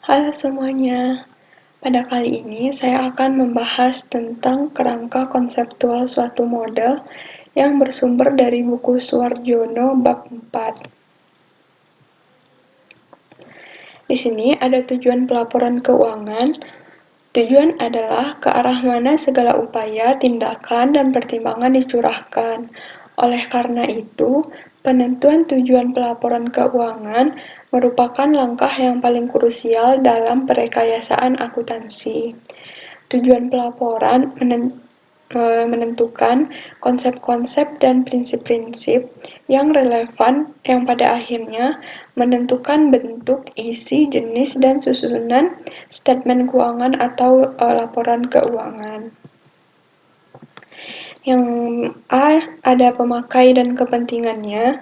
Halo semuanya, pada kali ini saya akan membahas tentang kerangka konseptual suatu model yang bersumber dari buku Suarjono bab 4. Di sini ada tujuan pelaporan keuangan. Tujuan adalah ke arah mana segala upaya, tindakan, dan pertimbangan dicurahkan. Oleh karena itu, penentuan tujuan pelaporan keuangan merupakan langkah yang paling krusial dalam perekayasaan akuntansi. Tujuan pelaporan menentukan konsep-konsep dan prinsip-prinsip yang relevan yang pada akhirnya menentukan bentuk, isi, jenis, dan susunan statement keuangan atau laporan keuangan. Yang A ada pemakai dan kepentingannya.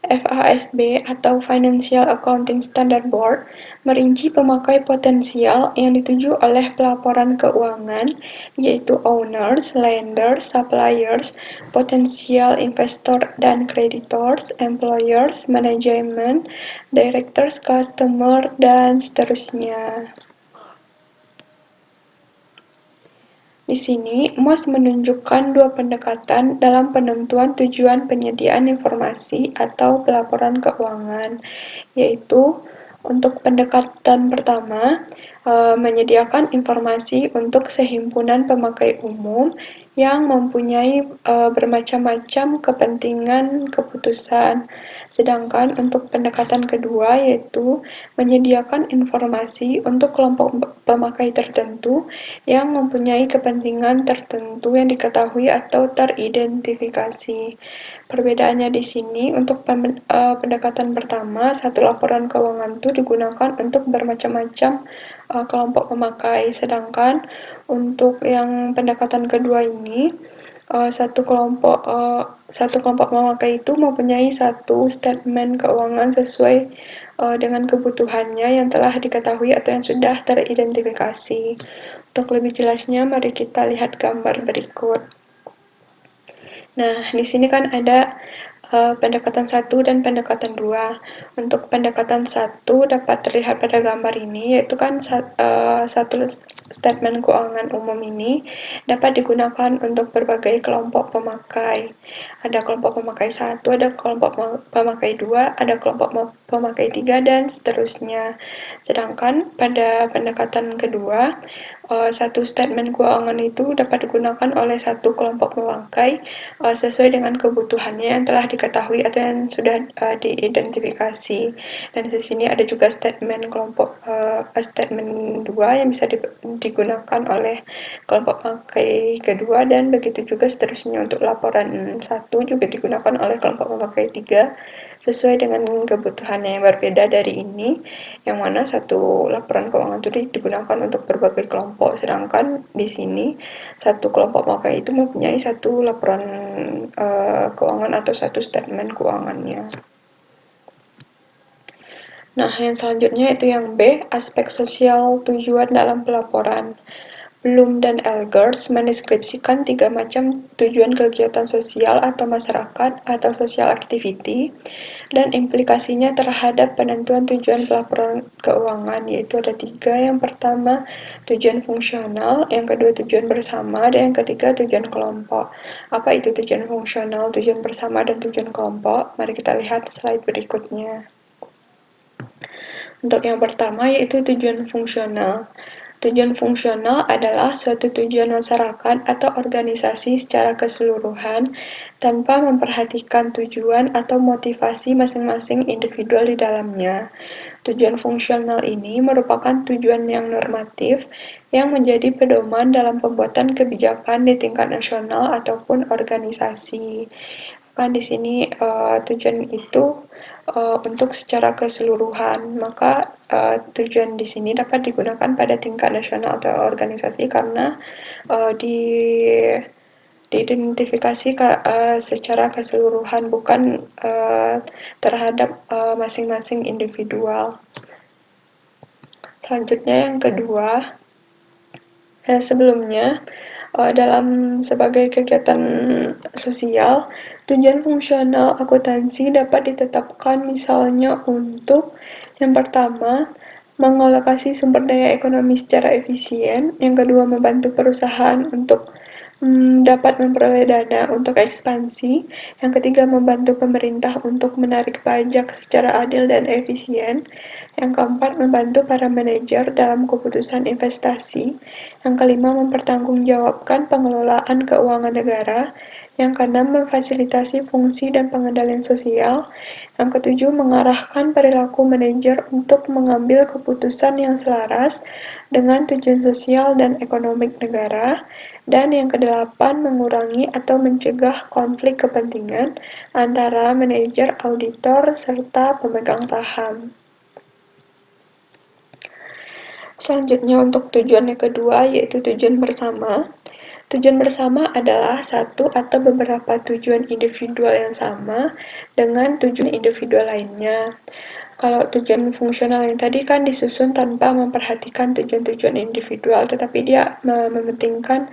FASB atau Financial Accounting Standard Board merinci pemakai potensial yang dituju oleh pelaporan keuangan, yaitu owners, lenders, suppliers, potensial investor dan creditors, employers, management, directors, customer, dan seterusnya. Di sini, MOS menunjukkan dua pendekatan dalam penentuan tujuan penyediaan informasi atau pelaporan keuangan, yaitu untuk pendekatan pertama, menyediakan informasi untuk sehimpunan pemakai umum yang mempunyai bermacam-macam kepentingan keputusan. Sedangkan untuk pendekatan kedua, yaitu menyediakan informasi untuk kelompok pemakai tertentu yang mempunyai kepentingan tertentu yang diketahui atau teridentifikasi. Perbedaannya di sini, untuk pendekatan pertama, satu laporan keuangan itu digunakan untuk bermacam-macam kelompok pemakai, sedangkan untuk yang pendekatan kedua ini, satu kelompok pemakai itu mempunyai satu statement keuangan sesuai dengan kebutuhannya yang telah diketahui atau yang sudah teridentifikasi. Untuk lebih jelasnya, mari kita lihat gambar berikut. Nah, di sini kan ada pendekatan 1 dan pendekatan 2. Untuk pendekatan 1 dapat terlihat pada gambar ini, yaitu kan satu statement keuangan umum ini dapat digunakan untuk berbagai kelompok pemakai. Ada kelompok pemakai 1, ada kelompok pemakai 2, ada kelompok pemakai 3, dan seterusnya. Sedangkan pada pendekatan kedua, satu statement keuangan itu dapat digunakan oleh satu kelompok pemakai sesuai dengan kebutuhannya yang telah diketahui atau yang sudah diidentifikasi. Dan di sini ada juga statement statement 2 yang bisa digunakan oleh kelompok pemakai kedua, dan begitu juga seterusnya. Untuk laporan 1 juga digunakan oleh kelompok pemakai 3 sesuai dengan kebutuhannya yang berbeda dari ini, yang mana satu laporan keuangan itu digunakan untuk berbagai kelompok, sedangkan di sini satu kelompok pemakai itu mempunyai satu laporan keuangan atau satu statement keuangannya. Nah, yang selanjutnya itu yang B, aspek sosial tujuan dalam pelaporan. Bloom dan Elgers mendeskripsikan 3 macam tujuan kegiatan sosial atau masyarakat atau social activity dan implikasinya terhadap penentuan tujuan pelaporan keuangan, yaitu ada 3. Yang pertama, tujuan fungsional, yang kedua tujuan bersama, dan yang ketiga tujuan kelompok. Apa itu tujuan fungsional, tujuan bersama, dan tujuan kelompok? Mari kita lihat slide berikutnya. Untuk yang pertama, yaitu tujuan fungsional. Tujuan fungsional adalah suatu tujuan masyarakat atau organisasi secara keseluruhan tanpa memperhatikan tujuan atau motivasi masing-masing individual di dalamnya. Tujuan fungsional ini merupakan tujuan yang normatif yang menjadi pedoman dalam pembuatan kebijakan di tingkat nasional ataupun organisasi. Kan di sini tujuan itu untuk secara keseluruhan, maka tujuan di sini dapat digunakan pada tingkat nasional atau organisasi karena di diidentifikasi secara keseluruhan, bukan terhadap masing-masing individual. Selanjutnya yang kedua, sebelumnya dalam sebagai kegiatan sosial, tujuan fungsional akuntansi dapat ditetapkan misalnya untuk yang pertama, mengalokasi sumber daya ekonomi secara efisien, yang kedua membantu perusahaan untuk dapat memperoleh dana untuk ekspansi, yang ketiga membantu pemerintah untuk menarik pajak secara adil dan efisien, yang keempat membantu para manajer dalam keputusan investasi, yang kelima mempertanggungjawabkan pengelolaan keuangan negara, yang keenam memfasilitasi fungsi dan pengendalian sosial, yang ketujuh mengarahkan perilaku manajer untuk mengambil keputusan yang selaras dengan tujuan sosial dan ekonomi negara, dan yang kedelapan mengurangi atau mencegah konflik kepentingan antara manajer, auditor, serta pemegang saham. Selanjutnya untuk tujuan yang kedua yaitu tujuan bersama. Tujuan bersama adalah satu atau beberapa tujuan individual yang sama dengan tujuan individual lainnya. Kalau tujuan fungsional yang tadi kan disusun tanpa memperhatikan tujuan-tujuan individual, tetapi dia mementingkan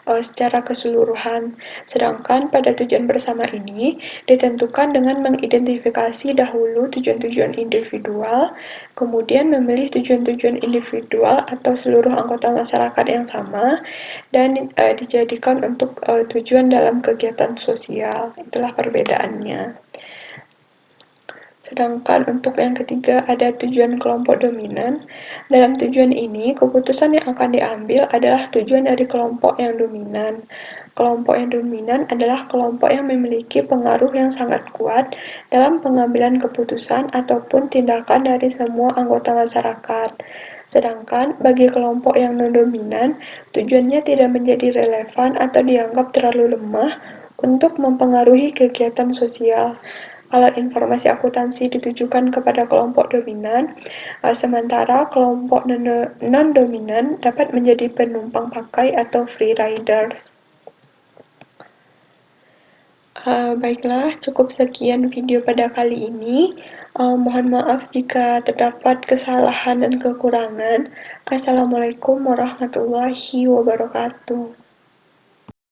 secara keseluruhan. Sedangkan pada tujuan bersama ini ditentukan dengan mengidentifikasi dahulu tujuan-tujuan individual, kemudian memilih tujuan-tujuan individual atau seluruh anggota masyarakat yang sama, dan dijadikan untuk tujuan dalam kegiatan sosial. Itulah perbedaannya. Sedangkan untuk yang ketiga ada tujuan kelompok dominan. Dalam tujuan ini, keputusan yang akan diambil adalah tujuan dari kelompok yang dominan. Kelompok yang dominan adalah kelompok yang memiliki pengaruh yang sangat kuat dalam pengambilan keputusan ataupun tindakan dari semua anggota masyarakat. Sedangkan bagi kelompok yang non-dominan, tujuannya tidak menjadi relevan atau dianggap terlalu lemah untuk mempengaruhi kegiatan sosial. Kalau informasi akuntansi ditujukan kepada kelompok dominan, sementara kelompok non-dominan dapat menjadi penumpang pakai atau free riders. Baiklah, cukup sekian video pada kali ini. Mohon maaf jika terdapat kesalahan dan kekurangan. Assalamualaikum warahmatullahi wabarakatuh.